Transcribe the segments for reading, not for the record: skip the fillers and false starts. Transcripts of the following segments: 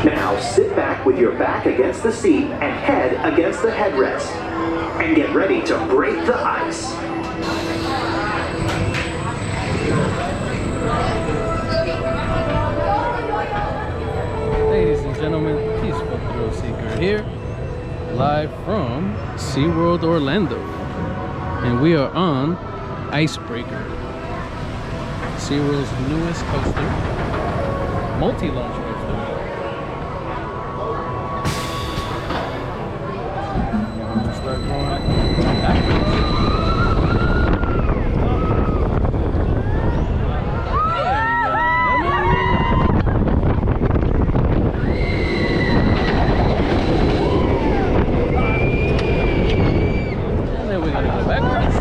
Now sit back with your back against the seat and head against the headrest. And get ready to break the ice. Ladies and gentlemen, Peaceful Thrill Seeker here, live from Seaworld Orlando. And we are on Icebreaker, SeaWorld's newest coaster, multi-launch coaster. Start going backwards. And then we're gonna go backwards.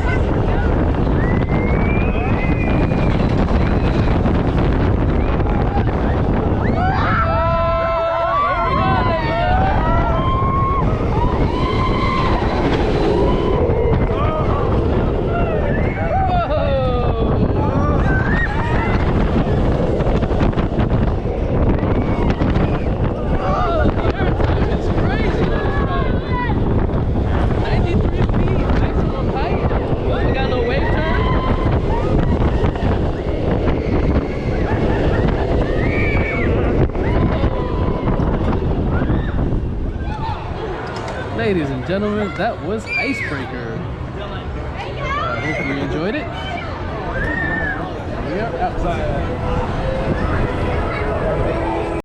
Ladies and gentlemen, that was Icebreaker. I hope you enjoyed it. We are outside.